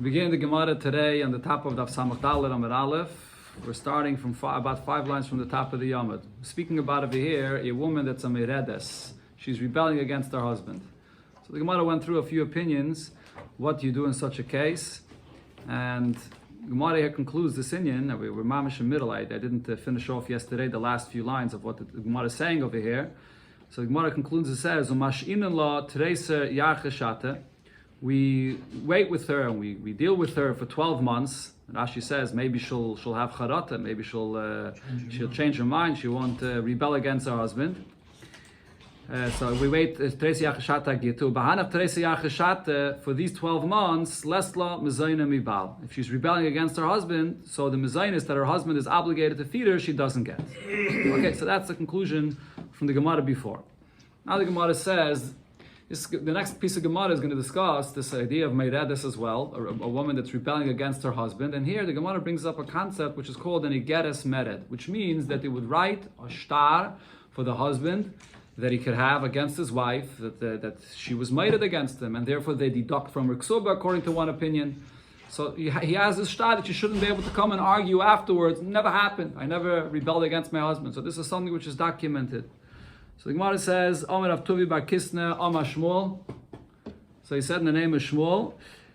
We begin the Gemara today on the top of Daf Samach Dalet Amud Aleph. We're starting from about 5 lines from the top of the Yamud. Speaking about over here, a woman that's a meredes. She's rebelling against her husband. So the Gemara went through a few opinions, what do you do in such a case? And Gemara here concludes this inyan. We're mamish in middle. I didn't finish off yesterday the last few lines of what the Gemara is saying over here. So the Gemara concludes and says, "Umash'inin la teresa yarcheshate." We wait with her and we deal with her for 12 months. And Rashi says maybe she'll have charata, maybe she'll change her mind. She won't rebel against her husband. So we wait for these 12 months. Lesla mezayna mibal. If she's rebelling against her husband, so the mezaynis that her husband is obligated to feed her, she doesn't get. Okay, so that's the conclusion from the Gemara before. Now the Gemara says, the next piece of Gemara is going to discuss this idea of meiredes as well, a woman that's rebelling against her husband. And here the Gemara brings up a concept which is called an igeres mered, which means that they would write a shtar for the husband that he could have against his wife, that she was meired against him, and therefore they deduct from her ksuba according to one opinion. So he has this shtar that you shouldn't be able to come and argue afterwards. It never happened. I never rebelled against my husband. So this is something which is documented. So the Gemara says, Omer of Tuvi bar Kisna, Omar Shmuel. So he said in the name of Shmuel,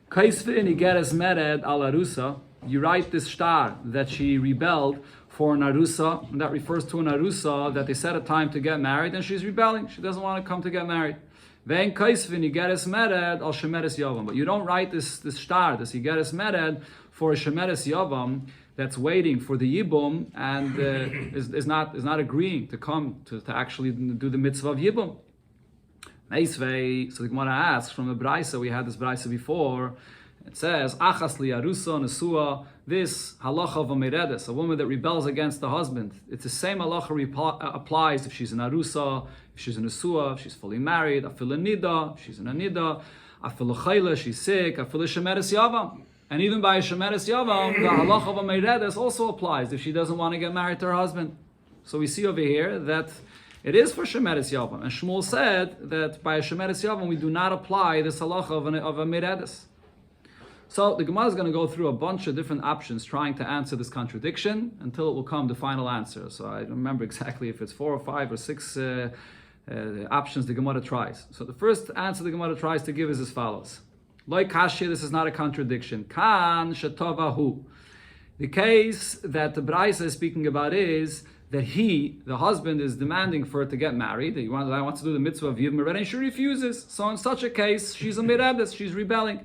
Kaisvin igeres mered al arusa. You write this shtar that she rebelled for an arusa, and that refers to an arusa that they set a time to get married, and she's rebelling. She doesn't want to come to get married. Vein kaisvin igeres mered al shemeres yavam. But you don't write this shtar, this igeres mered, for a shemeres yavam that's waiting for the yibum and is not agreeing to come to actually do the mitzvah of yibum. Meisvei, so the Gemara asks from the Braisa, we had this Braisa before, it says, Achas li arusa nesua, this halacha of a meredes, a woman that rebels against the husband. It's the same halacha applies if she's an arusa, if she's an nesua, if she's fully married, afil a nida, if she's in a nida, afil a chayla, she's sick, afil a shemeres yavam. And even by a shemeres yavam, the halacha of a meiredes also applies if she doesn't want to get married to her husband. So we see over here that it is for shemeres yavam. And Shmuel said that by a shemeres yavam we do not apply this halacha of a meiredes. So the Gemara is going to go through a bunch of different options trying to answer this contradiction until it will come the final answer. So I don't remember exactly if it's 4 or 5 or 6 options the Gemara tries. So the first answer the Gemara tries to give is as follows. Loi kashya, this is not a contradiction. Kan shetavahu. The case that the Braisa is speaking about is that he, the husband, is demanding for her to get married. He wants to do the mitzvah of Yivim Mered, and she refuses. So in such a case, she's a meredes, she's rebelling.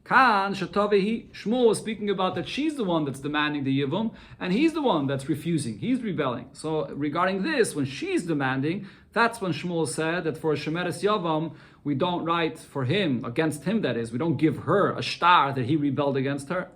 Kan shetavahi. Shmuel is speaking about that she's the one that's demanding the Yivum, and he's the one that's refusing. He's rebelling. So regarding this, when she's demanding, that's when Shmuel said that for a shemeres yavam, we don't write for him, against him that is, we don't give her a shtar that he rebelled against her.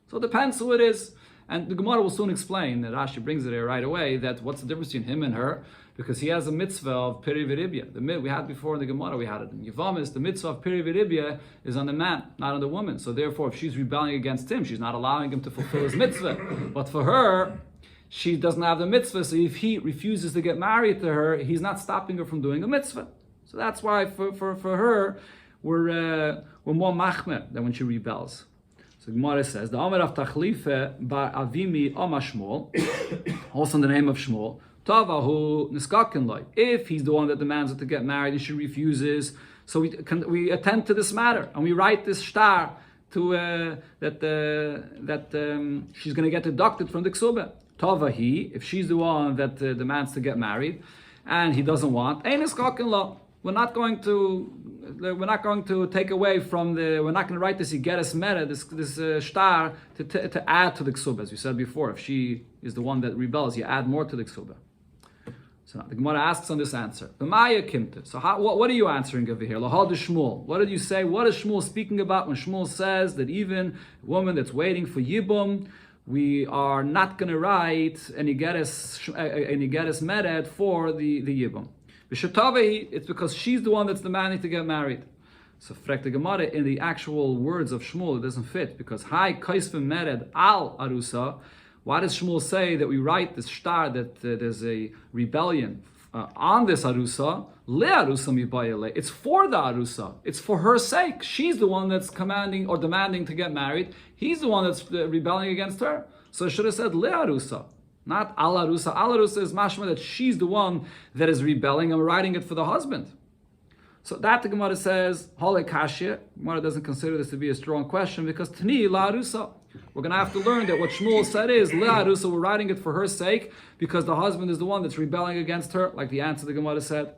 So it depends who it is. And the Gemara will soon explain, that Rashi brings it here right away, that what's the difference between him and her, because he has a mitzvah of peri v'ribya. We had before in the Gemara, we had it in Yevamis, the mitzvah of peri v'ribya is on the man, not on the woman. So therefore, if she's rebelling against him, she's not allowing him to fulfill his mitzvah. But for her, she doesn't have the mitzvah, so if he refuses to get married to her, he's not stopping her from doing a mitzvah. So that's why for her, we're more machmer than when she rebels. So Gemara says, the Omer of Tachlife bar Avimi Oma Shmuel, also in the name of Shmuel, Tavahu Niskakin Loi. If he's the one that demands her to get married and she refuses, so we attend to this matter and we write this shtar to that she's going to get deducted from the ksuba. Tavahi, if she's the one that demands to get married and he doesn't want, Ein Niskakin Loi. We're not going to take away from we're not going to write this igeres mered, this shtar to add to the ksuba, as we said before. If she is the one that rebels, you add more to the ksuba. So now the Gemara asks on this answer. So what are you answering over here? Lahad Shmuel. What did you say? What is Shmuel speaking about when Shmuel says that even a woman that's waiting for yibum, we are not going to write an igeres mered for the yibum? It's because she's the one that's demanding to get married. So frek the Gemara, in the actual words of Shmuel, it doesn't fit, because Hai kaisvim mered al arusa. Why does Shmuel say that we write this shtar that there's a rebellion on this arusa, le arusa mibayele. It's for the arusa. It's for her sake. She's the one that's commanding or demanding to get married. He's the one that's rebelling against her. So it should have said le arusa, not al arusa. Al arusa is mashma that she's the one that is rebelling and writing it for the husband. So that the Gemara says, Hole Kashya. Gemara doesn't consider this to be a strong question because Tani La Arusa. We're going to have to learn that what Shmuel said is La Arusa, we're writing it for her sake because the husband is the one that's rebelling against her, like the answer the Gemara said.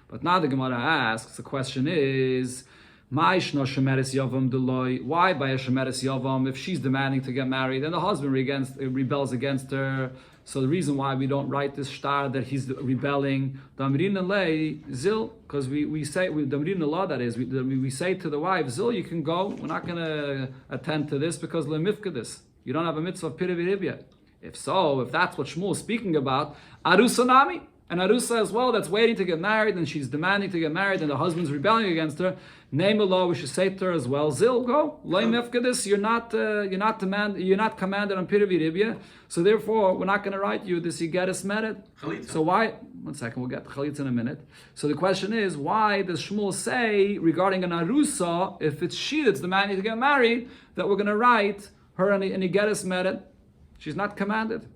But now the Gemara asks, the question is, why by a Shemeres Yavam if she's demanding to get married and the husband rebels against her? So the reason why we don't write this star that he's rebelling, because we say with Damrin law, that is, we say to the wife, Zil, you can go. We're not going to attend to this because lemifkadis. You don't have a mitzvah of piravirib. If so, if that's what Shmuel is speaking about, arusa nami. And arusa as well, that's waiting to get married, and she's demanding to get married, and the husband's rebelling against her. Name a law, we should say to her as well, Zil, go. You're not commanded on piraviribya, so therefore we're not going to write you this yigeres mered. So why? One second, we'll get to chalitza in a minute. So the question is, why does Shmuel say regarding an arusa, if it's she that's demanding to get married, that we're going to write her an yigeres mered? She's not commanded.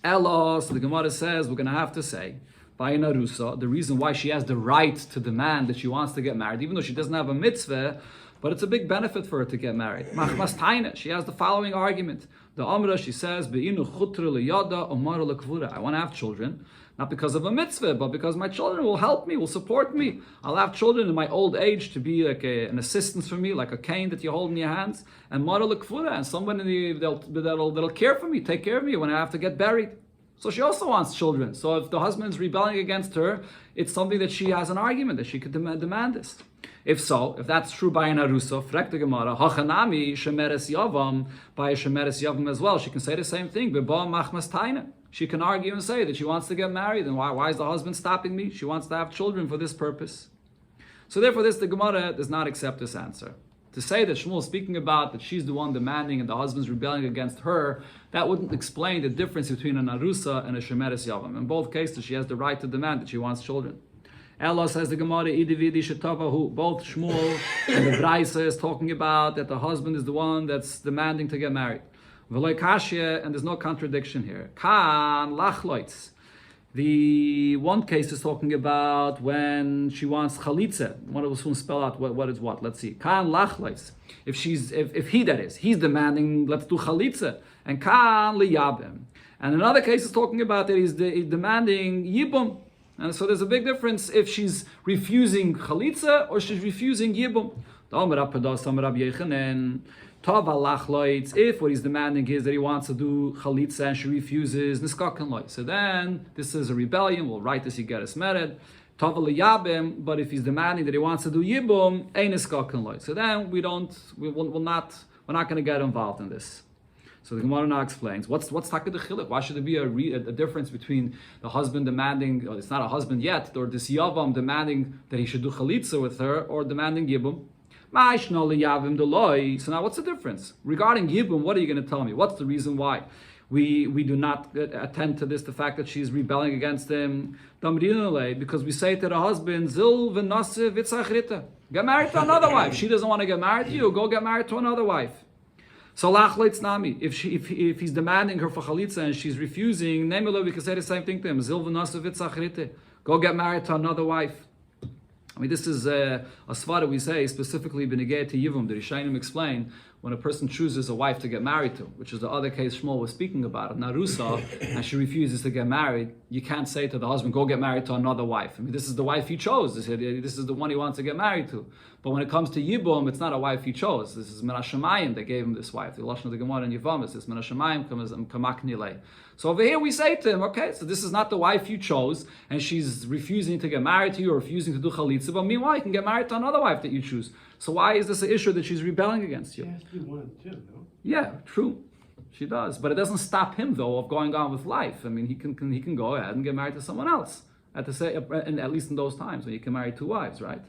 Elo, so the Gemara says we're going to have to say by an arusa, the reason why she has the right to demand that she wants to get married, even though she doesn't have a mitzvah, but it's a big benefit for her to get married. Machmas taina, she has the following argument. The Amra, she says, Be'inu chutra liyada omar lekvura. I want to have children, not because of a mitzvah, but because my children will help me, will support me. I'll have children in my old age to be like an assistance for me, like a cane that you hold in your hands, and mara lekvura, and someone that'll care for me, take care of me when I have to get buried. So she also wants children. So if the husband's rebelling against her, it's something that she has an argument that she could demand this. If so, if that's true by an arusa, frek the Gemara, hachanami shemeres yavam, by a shemeres yavam as well, she can say the same thing. Beba machmas taina. She can argue and say that she wants to get married, and why is the husband stopping me? She wants to have children for this purpose. So therefore, the Gemara does not accept this answer. To say that Shmuel is speaking about that she's the one demanding and the husband's rebelling against her, that wouldn't explain the difference between an arusa and a shemeres yavam. In both cases, she has the right to demand that she wants children. Ella says the Gemara, both Shmuel and the Braisa is talking about that the husband is the one that's demanding to get married. And there's no contradiction here. Kan lachloitz. The one case is talking about when she wants chalitza. One of us will spell out what is what. Let's see. Kan lachloitz. If he's demanding, let's do chalitza. And kan liyabim. And another case is talking about that he's demanding yibum. And so there's a big difference if she's refusing chalitza or she's refusing yibum. If what he's demanding is that he wants to do chalitza and she refuses, so then this is a rebellion. We'll write this yigeres mered. But if he's demanding that he wants to do yibum, so then we're not going to get involved in this. So the Gemara now explains what's taka the chiluk. Why should there be a difference between the husband demanding, it's not a husband yet, or this yavam demanding that he should do chalitza with her, or demanding yibum? So now what's the difference? Regarding yibum, what are you going to tell me? What's the reason why we do not attend to this, the fact that she's rebelling against him? Because we say to the husband, Zil v'nasiv v'tzachrita. Get married to another wife. She doesn't want to get married to you, go get married to another wife. So lachleitz nami, if he's demanding her for chalitza and she's refusing, we can say the same thing to him. Zil v'nasiv v'tzachrita. Go get married to another wife. I mean, this is a svara we say, specifically b'negei to yivum. The Rishonim explain when a person chooses a wife to get married to, which is the other case Shmuel was speaking about, an arusa, and she refuses to get married, you can't say to the husband, go get married to another wife. I mean, this is the wife he chose. This is the one he wants to get married to. But when it comes to yibum, it's not a wife he chose. This is min hashamayim that gave him this wife. The lashon of the Gemara in Yevamos is min hashamayim kamak nilei. So over here we say to him, okay, so this is not the wife you chose, and she's refusing to get married to you or refusing to do chalitza, but meanwhile you can get married to another wife that you choose. So why is this an issue that she's rebelling against you? She has to be one of the two, no? Yeah, true. She does. But it doesn't stop him, though, of going on with life. I mean, he can go ahead and get married to someone else, at least in those times when you can marry two wives, right?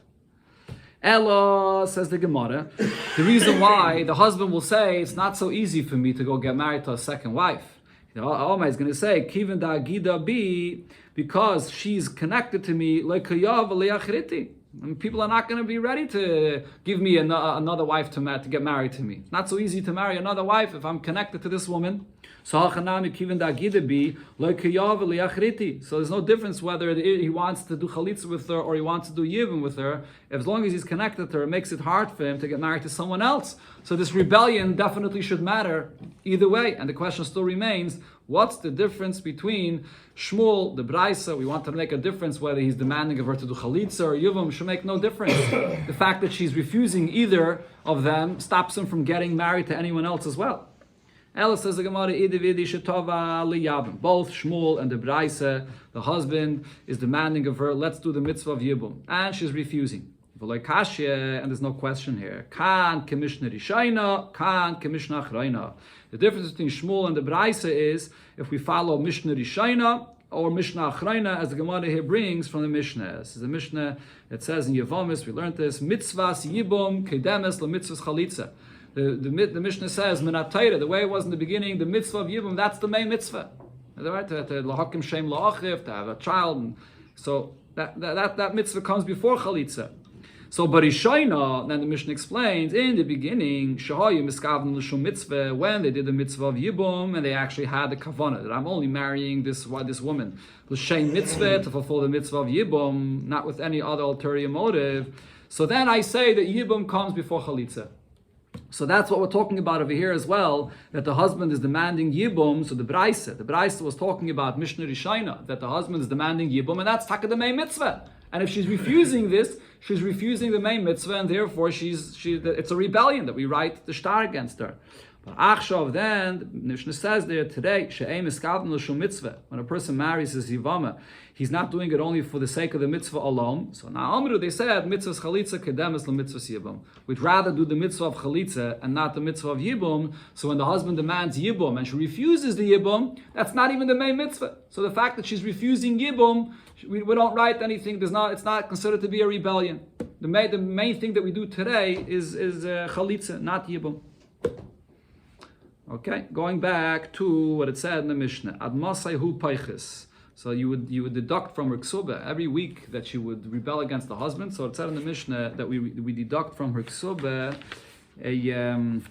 Ella, says the Gemara, the reason why the husband will say, it's not so easy for me to go get married to a second wife. The Oma is going to say, Kiven da Gida bi, because she's connected to me, like Kayav le'achriti. And people are not going to be ready to give me another wife to get married to me. It's not so easy to marry another wife if I'm connected to this woman. So there's no difference whether he wants to do chalitza with her or he wants to do yibum with her. As long as he's connected to her, it makes it hard for him to get married to someone else. So this rebellion definitely should matter either way. And the question still remains, what's the difference between Shmuel, the Braisa? We want to make a difference whether he's demanding of her to do chalitza or yibum. Should make no difference. The fact that she's refusing either of them stops him from getting married to anyone else as well. Ella says the Gemara, both Shmuel and the Braisa, the husband is demanding of her, let's do the mitzvah of Yibum. And she's refusing. And there's no question here. The difference between Shmuel and the Braisa is if we follow Mishnah Rishayna or Mishnah Achrayna, as the Gemara here brings from the Mishnah. This is a Mishnah that says in Yevomis, we learned this, mitzvahs Yibum kedemes lemitzvahs chalitza. The Mishnah says, the way it was in the beginning, the mitzvah of Yibum, that's the main mitzvah. Right? To lahakim shem la'achiv, to have a child. And so that mitzvah comes before chalitza. So Barishaina, then the Mishnah explains, in the beginning, Shahayu miskavnu l'shum mitzvah, when they did the mitzvah of Yibum, and they actually had the kavanah, that I'm only marrying this woman. L'shem mitzvah, to fulfill the mitzvah of Yibum, not with any other ulterior motive. So then I say that Yibum comes before chalitza. So that's what we're talking about over here as well, that the husband is demanding Yibum. So the Braisa was talking about Mishnah Rishayna, that the husband is demanding Yibum, and that's taka the main mitzvah. And if she's refusing this, she's refusing the main mitzvah, and therefore it's a rebellion that we write the shtar against her. But Achshav, then, the Mishnah says there today, She'em iskavim l'shum mitzvah. When a person marries his Yivama, he's not doing it only for the sake of the mitzvah alone. So now Amru, they said, mitzvahs chalitza kedemes l'mitzvahs yibum. We'd rather do the mitzvah of chalitza and not the mitzvah of yibum. So when the husband demands yibum and she refuses the yibum, that's not even the main mitzvah. So the fact that she's refusing yibum, we don't write anything. It's not considered to be a rebellion. The main thing that we do today is chalitza, not yibum. Okay, going back to what it said in the Mishnah, Admasai hu paichis. So you would deduct from her ksuba every week that she would rebel against the husband. So it said in the Mishnah that we deduct from her ksuba and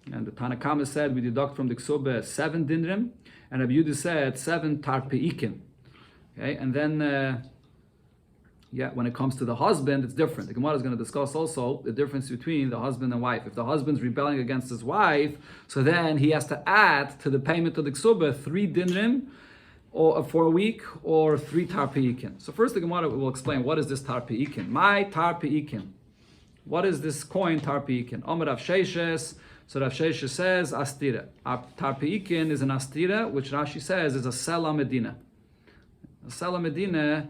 the Tanakama said we deduct from the ksuba 7 dinrim, and Rabbi Yehuda said 7 tarpeikin. Okay, and then when it comes to the husband, it's different. The Gemara is going to discuss also the difference between the husband and wife. If the husband's rebelling against his wife, so then he has to add to the payment of the ksuba 3 dinrim or for a week, or 3 tarpeikin. So first the Gemara will explain what is this tarpeikin. My tarpeikin. What is this coin tarpeikin? Omer Rav Sheishes. So Rav Sheishes says astira. Tarpeikin is an astira, which Rashi says is a sela medina. A sela medina.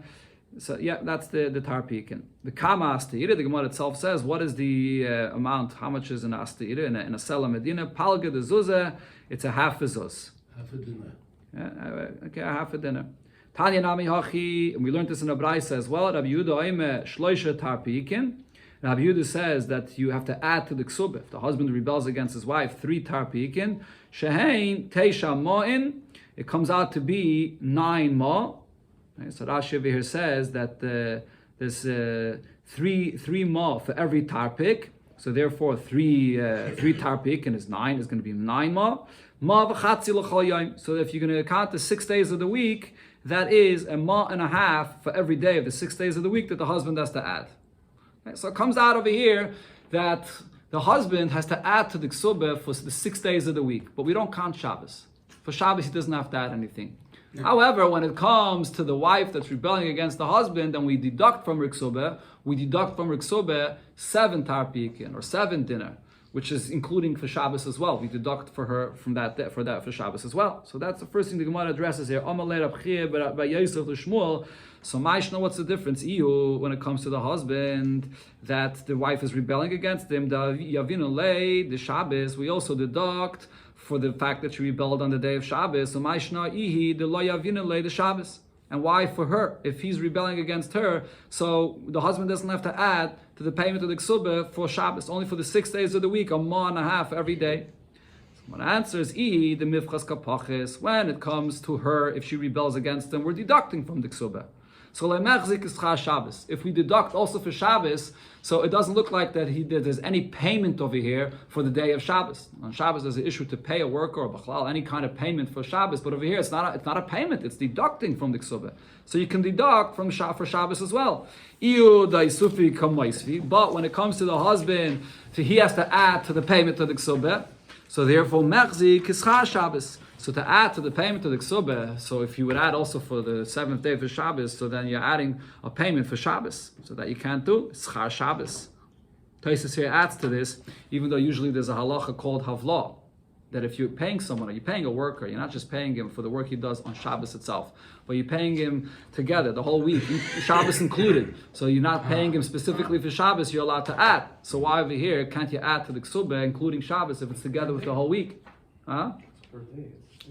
So that's the tarpeikin. The kama astira, the Gemara itself says, what is the amount? How much is an astira in a sela medina? Palga de zuzah, it's a half a zuz. Half a dinner. Half a dinner. Tanya nami hachi, and we learned this in a Braisa as well. Rabbi Yehuda oime shloisha tarpeikin. Rabbi Yehuda says that you have to add to the ksubah. If the husband rebels against his wife, 3 tarpeikin. Shehein teisha ma'in. It comes out to be 9 ma'. So Rashi over here says that there's 3 ma for every tarpik. So therefore, 3 tarpeikin is 9. Is going to be 9 ma. Ma v'chatzi l'chol yom. So if you're going to count the 6 days of the week, that is a ma and a half for every day of the 6 days of the week that the husband has to add. Okay, so it comes out over here that the husband has to add to the ksubah for the 6 days of the week, but we don't count Shabbos. For Shabbos, he doesn't have to add anything. Yeah. However, when it comes to the wife that's rebelling against the husband, and we deduct from Riksubah 7 tarpeikin or 7 dinner, which is including for Shabbos as well. We deduct for her from that for Shabbos as well. So that's the first thing the Gemara addresses here. So Maishna, what's the difference? When it comes to the husband, that the wife is rebelling against him, the Shabbos, we also deduct for the fact that she rebelled on the day of Shabbos. So Maishna ihi the lo yavinu le the Shabbos. And why for her? If he's rebelling against her, so the husband doesn't have to add to the payment of the ksubah for Shabbos, only for the 6 days of the week, a ma and a half every day. My answer is the mifchas kapachis. When it comes to her, if she rebels against them, we're deducting from the ksubah. So le'mechzik is chas Shabbos. If we deduct also for Shabbos, so it doesn't look like that there's any payment over here for the day of Shabbos. On Shabbos, there's an issue to pay a worker or b'chlal, any kind of payment for Shabbos. But over here, it's not a payment. It's deducting from the ksubah. So you can deduct for Shabbos as well. But when it comes to the husband, so he has to add to the payment of the ksubah. So therefore, mechzik is chas Shabbos. So to add to the payment of the ksubah, so if you would add also for the 7th day for Shabbos, so then you're adding a payment for Shabbos. So that you can't do, it's char Shabbos. Taisus here adds to this, even though usually there's a halacha called havlah, that if you're paying someone, or you're paying a worker, you're not just paying him for the work he does on Shabbos itself, but you're paying him together, the whole week, Shabbos included. So you're not paying him specifically for Shabbos, you're allowed to add. So why over here can't you add to the ksubah, including Shabbos, if it's together with the whole week? Huh?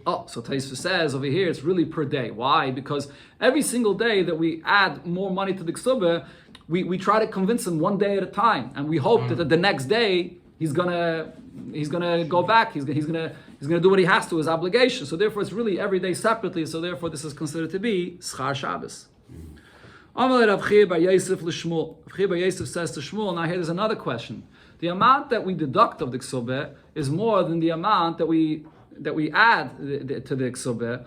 Oh, so Taisva says over here it's really per day. Why? Because every single day that we add more money to the ksubah, we try to convince him one day at a time, and we hope that the next day he's gonna go back. He's gonna do what he has to, his obligation. So therefore, it's really every day separately. So therefore, this is considered to be schar Shabbos. Amalei Rav Chiya bar Yosef l'Shmuel. Rav Chiya bar Yosef says to Shmuel. Now here there's another question. The amount that we deduct of the ksubah is more than the amount that we add to the ksubah.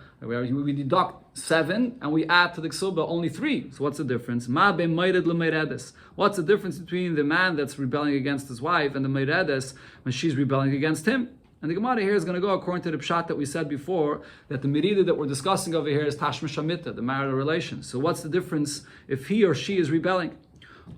We deduct 7 and we add to the ksubah only 3. So what's the difference? Ma ben meired le'meiredes. What's the difference between the man that's rebelling against his wife and the meiredes when she's rebelling against him? And the Gemara here is going to go according to the pshat that we said before, that the merida that we're discussing over here is tashma shamita, the marital relation. So what's the difference if he or she is rebelling?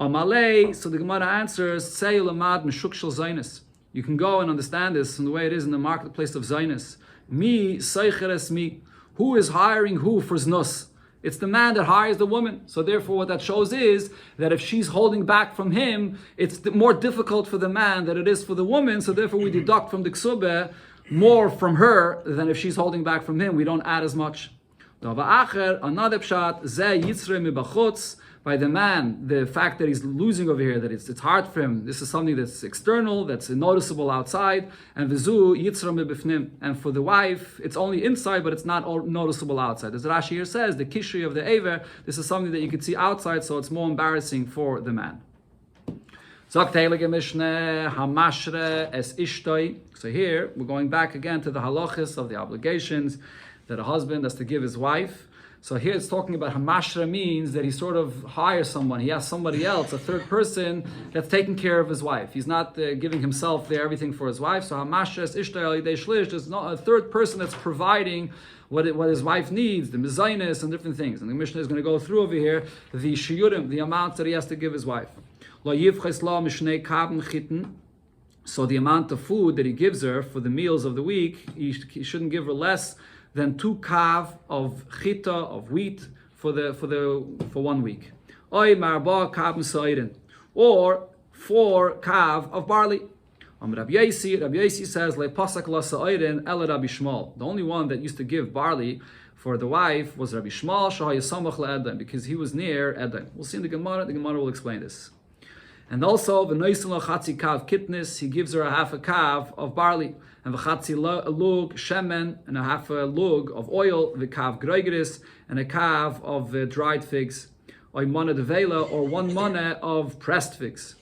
Amalei, so the Gemara answers, Tzei lamad mishuk shel zaynis. You can go and understand this in the way it is in the marketplace of Zionist. Mi seicheres mi. Who is hiring who for znus? It's the man that hires the woman. So therefore what that shows is that if she's holding back from him, it's more difficult for the man than it is for the woman. So therefore we deduct from the ksubah more from her than if she's holding back from him. We don't add as much. Another pshat, ze yitzre mi bachutz. By the man, the fact that he's losing over here, that it's hard for him, this is something that's external, that's noticeable outside, and v'zu yitzra mebifnim. And for the wife, it's only inside, but it's not noticeable outside. As Rashi here says, the kishri of the aver, this is something that you can see outside, so it's more embarrassing for the man. So here, we're going back again to the halachas of the obligations that a husband has to give his wife. So here it's talking about hamashra means that he sort of hires someone. He has somebody else, a third person, that's taking care of his wife. He's not giving himself everything for his wife. So hamashra is ishtay alidei shlish. There's not a third person that's providing what his wife needs, the mezainis and different things. And the Mishnah is going to go through over here the shiyurim, the amounts that he has to give his wife. Lo yivches la mishnei kaben chitten. So the amount of food that he gives her for the meals of the week, he shouldn't give her less than 2 kav of chita, of wheat, for 1 week. Oy marba kav m'sayrin, or 4 kav of barley. Rabbi Yosi says, Le pasak la sa'ayrin ela Rabbi Shmuel. The only one that used to give barley for the wife was Rabbi Shmuel, shahaya samach le'edem, because he was near Edom. We'll see in the Gemara will explain this. And also, v'noisen la chatzi kav kitnis, he gives her a half a kav of barley, and v'chatzi lug shemen, and a half a lug of oil, v'kav groigeris, and a kav of dried figs, or mana devela, or 1 mana of pressed figs.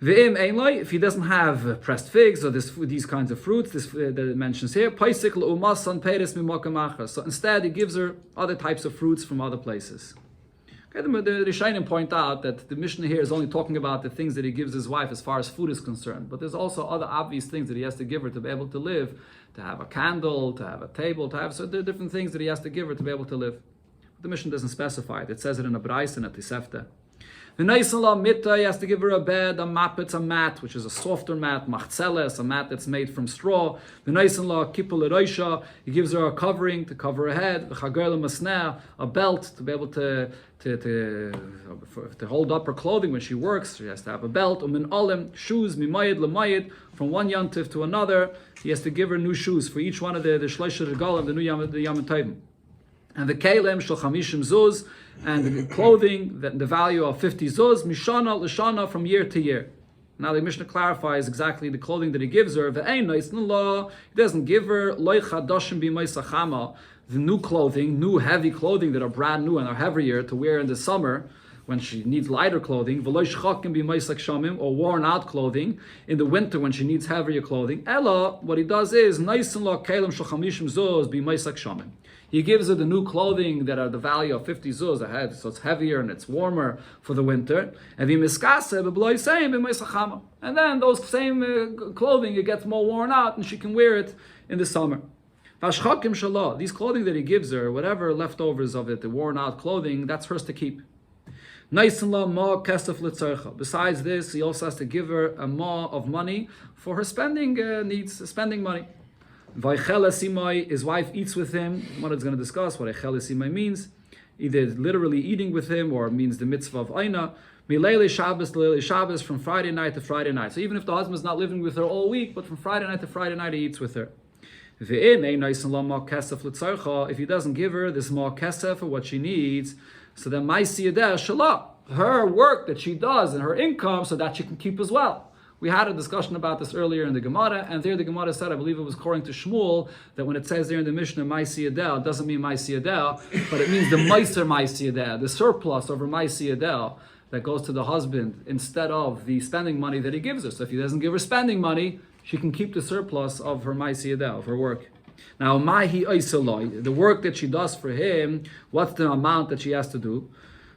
V'im einloi, if he doesn't have pressed figs or these kinds of fruits, that it mentions here, paisik l'umasan peres mimokam achar. So instead, he gives her other types of fruits from other places. Okay, the Rishonim point out that the Mishnah here is only talking about the things that he gives his wife as far as food is concerned. But there's also other obvious things that he has to give her to be able to live, to have a candle, to have a table, so there are different things that he has to give her to be able to live. But the Mishnah doesn't specify it. It says it in a Brais and a Tisefta. The Naisala Mitta, he has to give her a bed, a mapet, a mat, which is a softer mat, machzeles, a mat that's made from straw. The Naisala Kippul Eroisha, he gives her a covering to cover her head. The Chagerla Masneh, a belt to be able to hold up her clothing when she works. She has to have a belt. Umin Olim, shoes, mimayid, lamayid, from one yantiv to another. He has to give her new shoes for each one of the Shleisha Regalim, the new Yom Tovim. And the Kalem Shel Chamishim Zuz, and the clothing, the value of 50 zuz, Mishana Lashana, from year to year. Now the Mishnah clarifies exactly the clothing that he gives her. He doesn't give her the new clothing, new heavy clothing that are brand new and are heavier to wear in the summer when she needs lighter clothing, or worn out clothing in the winter when she needs heavier clothing. Ella, what he does is he gives her the new clothing that are the value of 50 zuz ahead, so it's heavier and it's warmer for the winter. And then those same clothing, it gets more worn out and she can wear it in the summer. These clothing that he gives her, whatever leftovers of it, the worn out clothing, that's hers to keep. Besides this, he also has to give her a ma of money for her spending needs, spending money. His wife eats with him. What is going to discuss what echel means, either literally eating with him or means the mitzvah of aina. Milele Shabbos to Leile Shabbos, from Friday night to Friday night. So even if the husband is not living with her all week, but from Friday night to Friday night he eats with her. If he doesn't give her this ma kesef for what she needs, so then my siyadeh shalah, her work that she does and her income, so that she can keep as well. We had a discussion about this earlier in the Gemara, and there the Gemara said, I believe it was according to Shmuel, that when it says there in the Mishnah, my siyadeh, it doesn't mean my siyadeh, but it means the meiser my siyadeh, the surplus over my siyadeh that goes to the husband instead of the spending money that he gives her. So if he doesn't give her spending money, she can keep the surplus of her my siyadeh, of her work. Now, mahi oiseloi, the work that she does for him, what's the amount that she has to do?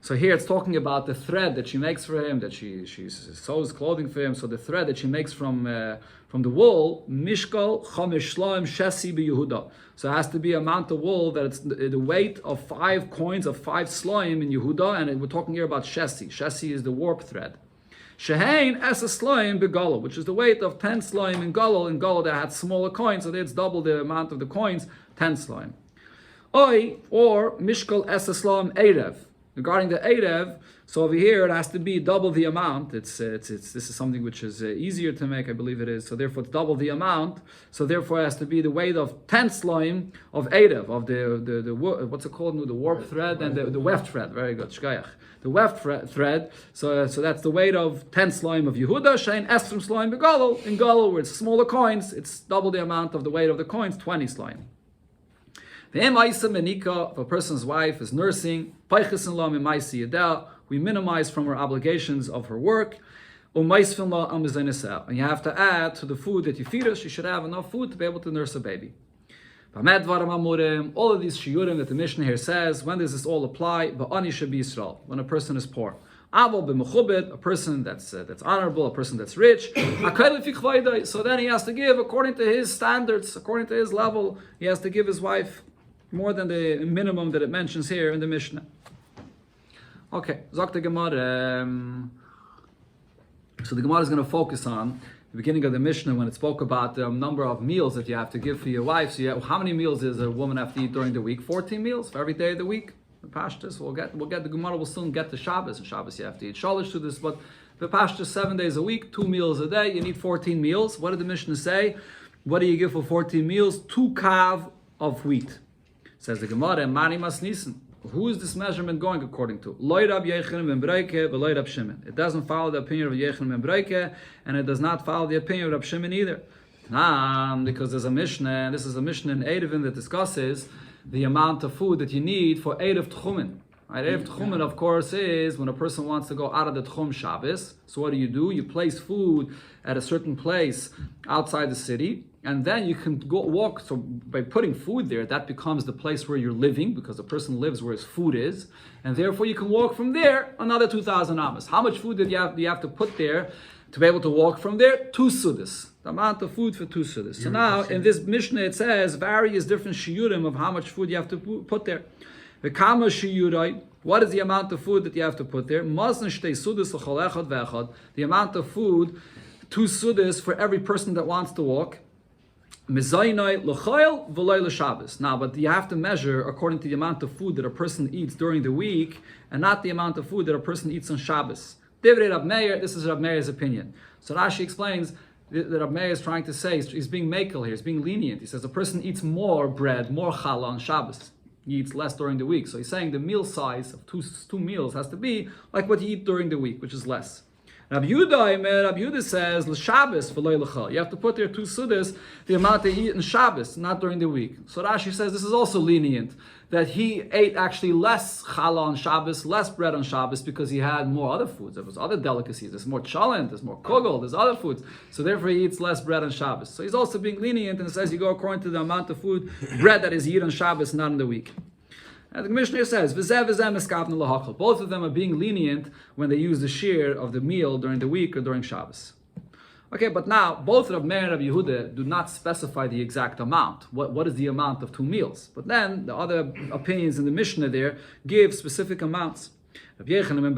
So here it's talking about the thread that she makes for him, that she sews clothing for him. So the thread that she makes from the wool, mishkal chamesh shloim shesi b'Yehuda. So it has to be an amount of wool that it's the weight of 5 coins of 5 sloim in Yehuda, and we're talking here about shesi. Shesi is the warp thread. Shehain es a sloim begalo, which is the weight of 10 sloim in Galol. In Galol they had smaller coins, so it's double the amount of the coins, 10 sloim. Oi, or mishkal es a sloim erev. Regarding the erev, so over here it has to be double the amount. This is something which is easier to make, I believe it is. So therefore it's double the amount. So therefore it has to be the weight of 10 sloim of erev, of the what's it called? The warp thread and the weft thread. Very good, shkayach. The weft thread. So that's the weight of 10 sloim of Yehuda. Shein esrim sloim begalol. In Galol, where it's smaller coins, it's double the amount of the weight of the coins, 20 sloim. If a person's wife is nursing, we minimize from her obligations of her work. And you have to add to the food that you feed her, she should have enough food to be able to nurse a baby. All of these shiurim that the Mishnah here says, when does this all apply? When a person is poor. A person that's honorable, a person that's rich. So then he has to give according to his standards, according to his level, he has to give his wife more than the minimum that it mentions here in the Mishnah. Okay, Zok the Gemara. So the Gemara is going to focus on the beginning of the Mishnah when it spoke about the number of meals that you have to give for your wife. So how many meals does a woman have to eat during the week? 14 meals for every day of the week. The Pashtus, we'll get the Gemara will soon get to Shabbos. And Shabbos you have to eat shalish to this, but the Pashtus 7 days a week, 2 meals a day. You need 14 meals. What did the Mishnah say? What do you give for 14 meals? 2 kav of wheat. Says the Gemara, Mani Mas Nisan. Who is this measurement going according to? It doesn't follow the opinion of Yechanan ben Breike, and it does not follow the opinion of Rab Shimon either. Because there's a Mishnah, and this is a Mishnah in Eidavin that discusses the amount of food that you need for Eidav Tchumen. Right? Eidav Tchumen, of course, is when a person wants to go out of the Tchum Shabbos. So what do? You place food at a certain place outside the city, and then you can go walk. So by putting food there, that becomes the place where you're living, because the person lives where his food is, and therefore you can walk from there another 2,000 amas. How much food do you have to put there to be able to walk from there? 2 sudas. The amount of food for 2 sudas. So now in this Mishnah it says various different shiurim of how much food you have to put there. The kama shiurai. What is the amount of food that you have to put there? The amount of food, 2 sudas for every person that wants to walk. Now, but you have to measure according to the amount of food that a person eats during the week, and not the amount of food that a person eats on Shabbos. This is Rab Meir's opinion. So Rashi explains that Rab Meir is trying to say, he's being makel here, he's being lenient. He says a person eats more bread, more challah on Shabbos. He eats less during the week. So he's saying the meal size of two meals has to be like what you eat during the week, which is less. Rabbi Yehuda says, l'Shabbos v'lo l'chol. You have to put there 2 sudas, the amount they eat in Shabbos, not during the week. So Rashi says this is also lenient, that he ate actually less challah on Shabbos, less bread on Shabbos, because he had more other foods. There was other delicacies. There's more chalent, there's more kugel, there's other foods. So therefore he eats less bread on Shabbos. So he's also being lenient and says you go according to the amount of food, bread that is eaten on Shabbos, not in the week. And the Mishnah says, both of them are being lenient when they use the shear of the meal during the week or during Shabbos. Okay, but now, both Rav Meir and Rav Yehuda do not specify the exact amount. What is the amount of 2 meals? But then, the other opinions in the Mishnah there give specific amounts. Rabbi Yechanan ben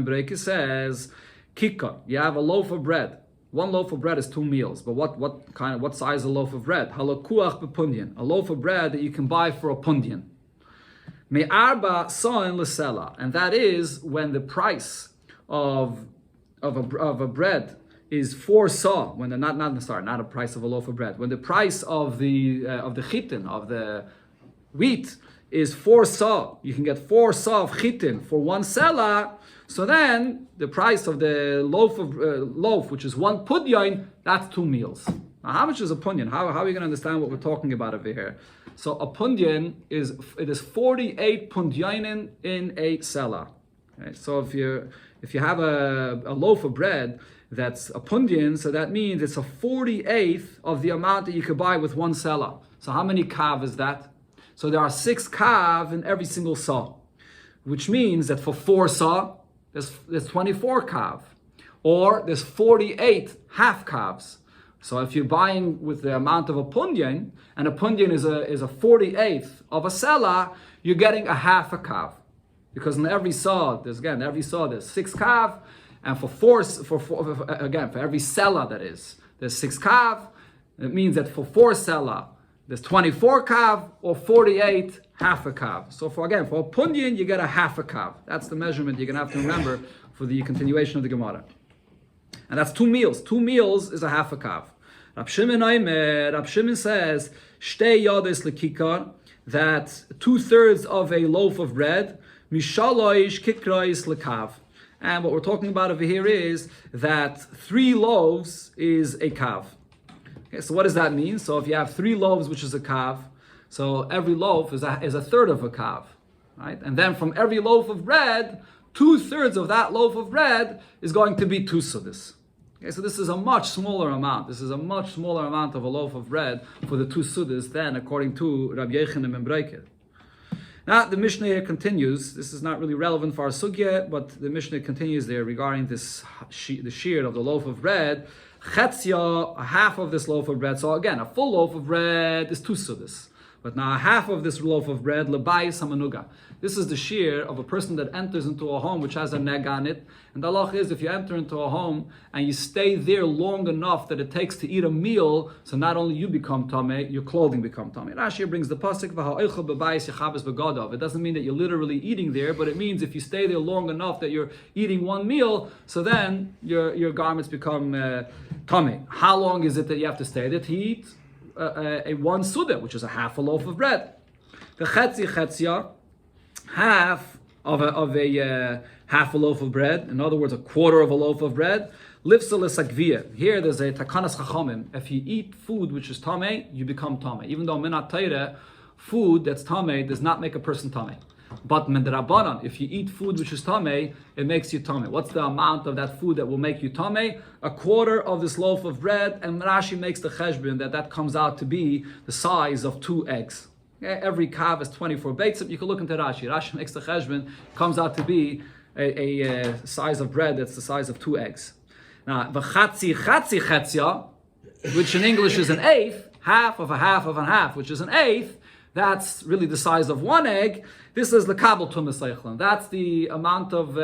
Breika says, Kikar, you have a loaf of bread. 1 loaf of bread is 2 meals, but what size of loaf of bread? Halakuach bepundian, a loaf of bread that you can buy for a pundian. Me'arba sa'in l'sela, and that is when the price of a bread is 4 sa. When they're not a price of a loaf of bread. When the price of the chitin, of the wheat, is 4 sa, you can get 4 sa of chitin for 1 sela. So then, the price of the loaf, which is 1 pudyain, that's 2 meals. Now, how much is a pudyain? How are we going to understand what we're talking about over here? So a pudyain is 48 pudyainin in a sela. Okay? So if you have a loaf of bread that's a pudyain, so that means it's a 48th of the amount that you could buy with 1 sela. So how many kav is that? So there are 6 kav in every single sa, which means that for 4 sa, there's 24 kav, or there's 48 half kavs. So if you're buying with the amount of a pundian, and a pundian is a 48th of a sela, you're getting a half a kav, because in every saw there's 6 kav, and for every sela there's 6 kav. It means that for 4 sela there's 24 kav, or 48 half a kav. So for a pundian, you get a half a kav. That's the measurement you're going to have to remember for the continuation of the Gemara. And that's 2 meals. 2 meals is a half a kav. Rab Shimon says, Shtei yodes lekikar, that 2/3 of a loaf of bread, mishaloish kikrais lekav. And what we're talking about over here is that 3 loaves is a kav. Okay, so what does that mean? So if you have 3 loaves, which is a kav, so every loaf is a third of a kav, right? And then from every loaf of bread, 2/3 of that loaf of bread is going to be 2 sudas. Okay, so this is a much smaller amount. This is a much smaller amount of a loaf of bread for the 2 sudas than according to Rabbi Yechanan ben Breika. Now the Mishnah here continues. This is not really relevant for our sugya, but the Mishnah continues there regarding the shear of the loaf of bread. Chetzia, a half of this loaf of bread. So again, a full loaf of bread is 2 sudas. But now a half of this loaf of bread, lebayis hamanuga. This is the shear of a person that enters into a home which has a neg on it. And the halach is, if you enter into a home and you stay there long enough that it takes to eat a meal, so not only you become tameh, your clothing become tameh. Rashi brings the pasuk, v'ha'oichel bebayis yechabes begadov. It doesn't mean that you're literally eating there, but it means if you stay there long enough that you're eating 1 meal, so then your garments become tameh. How long is it that you have to stay there to eat? A 1 suda, which is a half a loaf of bread. The chetzia, half of a half a loaf of bread. In other words, a quarter of a loaf of bread. Lifsa lesakvia. Here, there's a takanas chachamim. If you eat food which is tameh, you become tameh. Even though minat Torah, food that's tameh does not make a person tameh. But mendrabanan, if you eat food which is tameh, it makes you tameh. What's the amount of that food that will make you tameh? A quarter of this loaf of bread, and Rashi makes the cheshbon that comes out to be the size of 2 eggs. Okay? Every kav is 24 beitzim. You can look into Rashi. Rashi makes the cheshbon, comes out to be a size of bread that's the size of 2 eggs. Now, v'chatzi chetzia, which in English is an eighth, half of a half of a half, which is an eighth, that's really the size of 1 egg. This is the kabel tumas seichlin. That's the amount of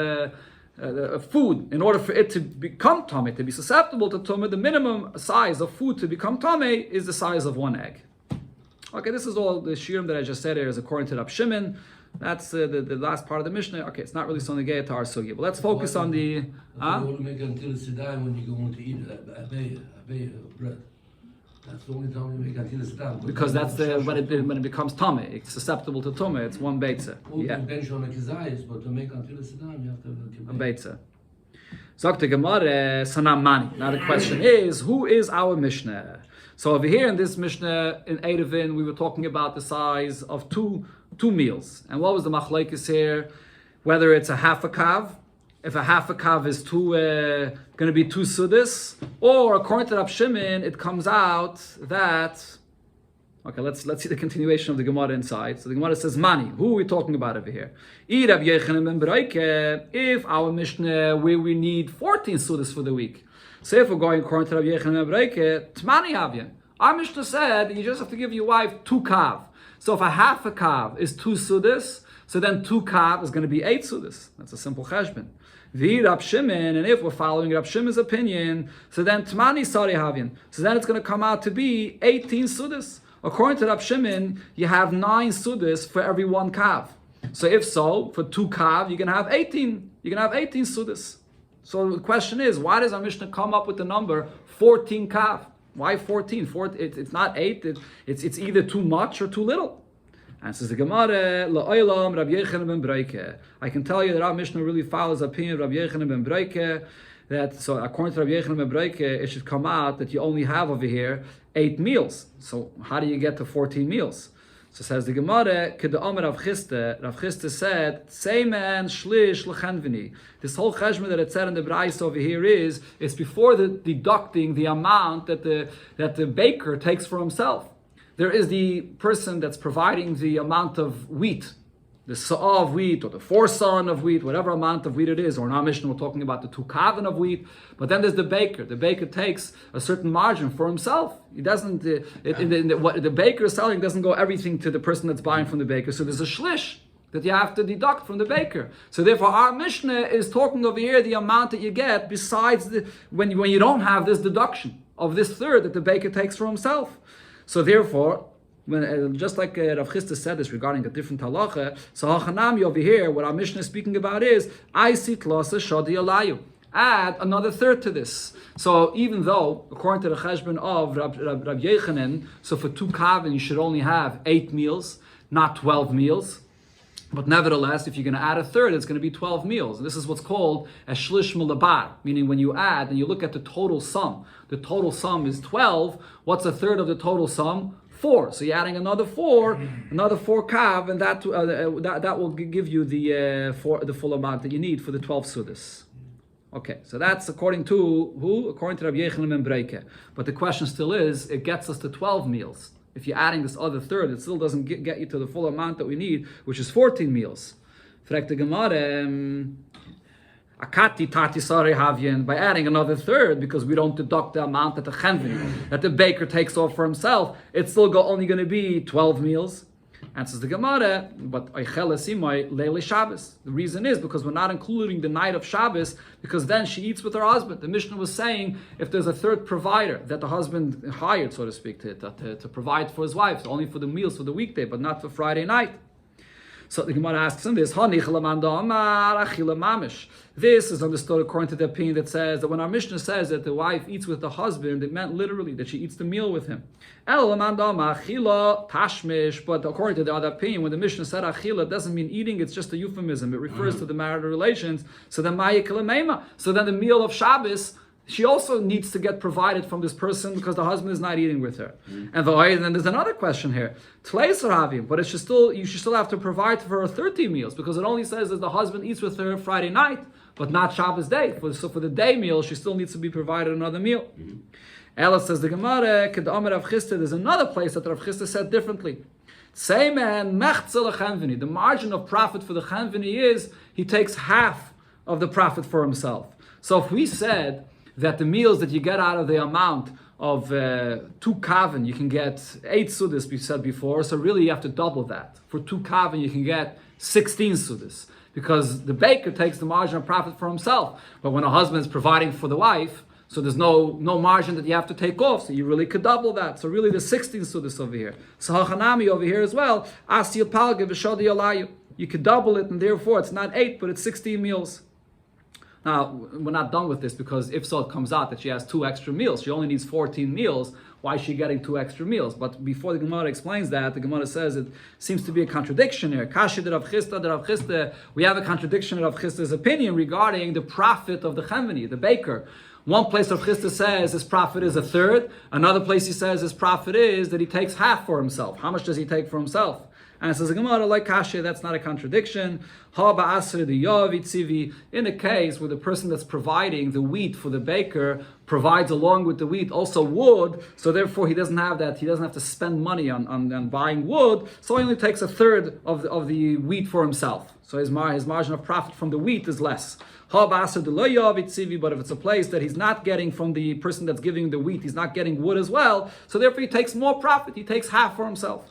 food. In order for it to become tameh, to be susceptible to tameh, the minimum size of food to become tameh is the size of 1 egg. Okay, this is all the shirim that I just said here is according to Rab Shimon. That's the last part of the Mishnah. Okay, it's not really something to get to our sugya, but let's focus on the. You want to make it until it's down when you go to eat a bread. That's the only time you make until it's down. Because that's when it becomes tameh. It's susceptible to tameh. It's 1 beitza. Yeah. But to make until it's down, you have to a beitza. Sagt the Gemara, Sanam Mani. Now the question is, who is our Mishnah? So over here in this Mishnah in Eruvin, we were talking about the size of two meals. And what was the machlekes here? Whether it's a half a kav, if a half a kav is going to be 2 sudas, or according to Rab Shimon, it comes out that. Okay, let's see the continuation of the Gemara inside. So the Gemara says, Mani, who are we talking about over here? If our Mishnah, where we need 14 sudas for the week. So if we're going according to Rabbi Yechanan ben Breike, Tmani Havyan. Our Mishnah said you just have to give your wife 2 kav. So if a half a kav is 2 sudas, so then 2 kav is going to be 8 sudas. That's a simple cheshbon. Rab Shimon, and if we're following Rab Shimon's opinion, so then Tmani Sari Havyan. So then it's going to come out to be 18 sudas. According to Rab Shimon, you have 9 sudas for every 1 kav. So if so, for 2 kav, you can have 18. You can have 18 sudas. So the question is, why does our Mishnah come up with the number 14 kav? Why 14? It's not 8. It's either too much or too little. And says the Gemara, La'olam Rabbi Yechanan ben Breike. I can tell you that our Mishnah really follows the opinion of Rabbi Yechanan ben Breike. So according to Rabbi Yechanan ben Breike, it should come out that you only have over here 8 meals. So how do you get to 14 meals? So says the Gemara, Kedomer Rav Chiste. Rav Chiste said, Seimen shlish lechenvini. This whole cheshbon that it said in the Brais over here is before deducting the amount that the baker takes for himself. There is the person that's providing the amount of wheat, the sa'ah of wheat, or the 4 sa'ah of wheat, whatever amount of wheat it is, or in our Mishnah we're talking about the 2 kavan of wheat, but then there's the baker. The baker takes a certain margin for himself. He doesn't, what the baker is selling doesn't go everything to the person that's buying from the baker, so there's a shlish that you have to deduct from the baker. So therefore our Mishnah is talking over here the amount that you get besides when you don't have this deduction of this third that the baker takes for himself. So therefore, just like Rav Chiste said this regarding a different halacha, so Hachanami over here, what our Mishnah is speaking about is, I see klasa shadi alayu. Add another third to this. So even though, according to the cheshbon of Rab Yechanan, so for 2 kavin you should only have 8 meals, not 12 meals. But nevertheless, if you're going to add a third, it's going to be 12 meals. And this is what's called a shlish malabar, meaning when you add and you look at the total sum is 12. What's a third of the total sum? 4. So you're adding another 4 kav, and that will give you the full amount that you need for the 12 sudas. Okay, so that's according to who? According to Rabbi Yechanan ben Breike. But the question still is, it gets us to 12 meals. If you're adding this other third, it still doesn't get you to the full amount that we need, which is 14 meals. Fragt the Gemara, Akati tati sari havyin, by adding another third, because we don't deduct the amount that the baker takes off for himself, it's still only going to be 12 meals. Answers the Gemara, but Eichele Simai Leili Shabbos. The reason is because we're not including the night of Shabbos, because then she eats with her husband. The Mishnah was saying if there's a third provider that the husband hired, so to speak, to provide for his wife, only for the meals for the weekday, but not for Friday night. So the Gemara asks him this, this is understood according to the opinion that says that when our Mishnah says that the wife eats with the husband, it meant literally that she eats the meal with him. But according to the other opinion, when the Mishnah said achila, it doesn't mean eating, it's just a euphemism. It refers to the marital relations. So then the meal of Shabbos, she also needs to get provided from this person because the husband is not eating with her. And then there's another question here. But you should still have to provide for her 13 meals, because it only says that the husband eats with her Friday night, but not Shabbos day. So for the day meal, she still needs to be provided another meal. Ella says the Gemara, there's another place that Rav Chiste said differently. Say man, the margin of profit for the chanvini is he takes half of the profit for himself. So if we said that the meals that you get out of the amount of 2 kavan, you can get 8 sudas, we said before, so really you have to double that. For 2 kavan, you can get 16 sudas, because the baker takes the margin of profit for himself. But when a husband is providing for the wife, so there's no margin that you have to take off, so you really could double that. So really the 16 sudas over here. So Hachanami over here as well, Asil Palge v'Shadi Alayu. You could double it, and therefore it's not 8, but it's 16 meals. Now, we're not done with this, because if so, it comes out that she has 2 extra meals. She only needs 14 meals. Why is she getting 2 extra meals? But before the Gemara explains that, the Gemara says it seems to be a contradiction here. Kashi de Rav Chisda, we have a contradiction in Rav Chisda's opinion regarding the profit of the Chemveni, the baker. One place Rav Chisda says his profit is 1/3. Another place he says his profit is that he takes half for himself. How much does he take for himself? And it says the Gemara, like Kasha, that's not a contradiction. In a case where the person that's providing the wheat for the baker provides along with the wheat also wood, so therefore he doesn't have that, he doesn't have to spend money on buying wood, so he only takes 1/3 of the wheat for himself. So his margin of profit from the wheat is less. But if it's a place that he's not getting from the person that's giving the wheat, he's not getting wood as well, so therefore he takes more profit, he takes half for himself.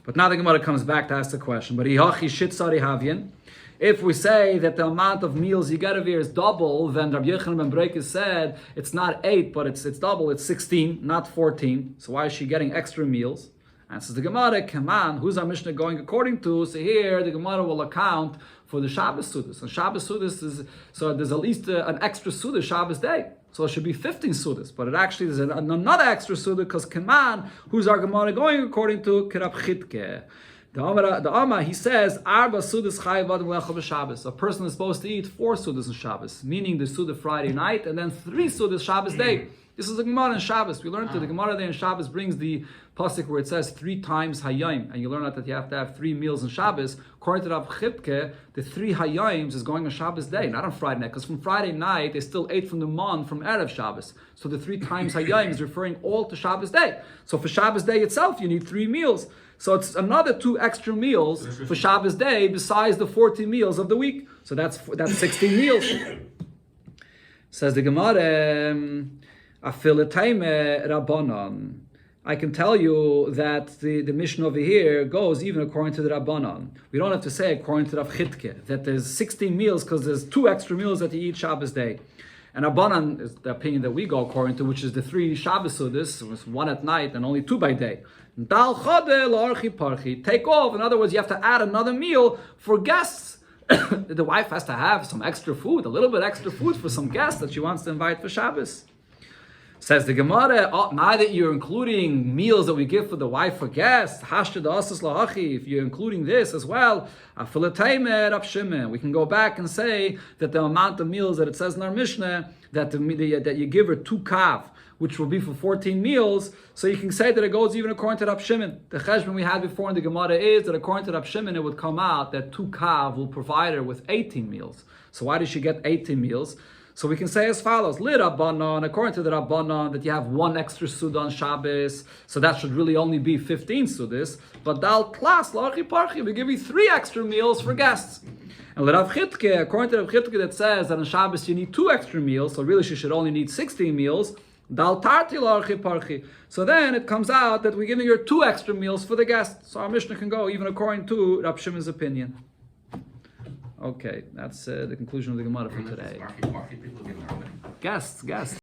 But now the Gemara comes back to ask the question. But if we say that the amount of meals you get over here is double, then Rabbi Yochanan ben Breikis said it's not 8, but it's double, it's 16, not 14. So why is she getting extra meals? And says the Gemara, Kaman, who's our Mishnah going according to? So here the Gemara will account for the Shabbos Sudas. And Shabbos Sudas is, so there's at least an extra Suda Shabbos day. So it should be 15 Sudas, but it actually is another extra Suda because Kaman, who's our Gemara going according to? Kirab Chitke. The Amma, he says, Arba Sudas Chayav Adam Lecha B'Shabbos. A person is supposed to eat 4 Sudas on Shabbos, meaning the Suda Friday night and then 3 Sudas Shabbos day. This is the Gemara in Shabbos. We learned that the Gemara there in Shabbos brings the pasuk where it says 3 times Hayayim, and you learn that you have to have 3 meals in Shabbos. According to Rav Chipke, the 3 Hayayims is going on Shabbos day, not on Friday night, because from Friday night they still ate from the mon from Erev Shabbos. So the 3 times Hayayim is referring all to Shabbos day. So for Shabbos day itself, you need 3 meals. So it's another 2 extra meals for Shabbos day besides the 14 meals of the week. So that's 16 meals. Says the Gemara, Rabbanon. I can tell you that the mission over here goes even according to the Rabbanon. We don't have to say according to Rav Chitke that there's 16 meals because there's 2 extra meals that you eat Shabbos day. And Rabbanon is the opinion that we go according to, which is the 3 Shabbos Sudas, 1 at night and only 2 by day. Take off. In other words, you have to add another meal for guests. The wife has to have some extra food, a little bit extra food for some guests that she wants to invite for Shabbos. Says the Gemara, now that you're including meals that we give for the wife for guests, if you're including this as well, we can go back and say that the amount of meals that it says in our Mishnah, that you give her 2 kav, which will be for 14 meals, so you can say that it goes even according to Rab Shimon. The cheshbon we had before in the Gemara is that according to Rab Shimon, it would come out that 2 kav will provide her with 18 meals. So why does she get 18 meals? So we can say as follows: Li Rabbanon, according to the Rabbanon, that you have 1 extra Suda on Shabbos, so that should really only be 15 Sudas. But Dal Klas, Larchi Parchi, we give you 3 extra meals for guests. And Rav Chitke, according to Rav Chitke, that says that on Shabbos you need 2 extra meals, so really she should only need 16 meals. Dal Tarti Larchi Parchi. So then it comes out that we're giving her 2 extra meals for the guests. So our Mishnah can go even according to Rab Shimon's opinion. Okay, that's the conclusion of the Gemara for today. Guests.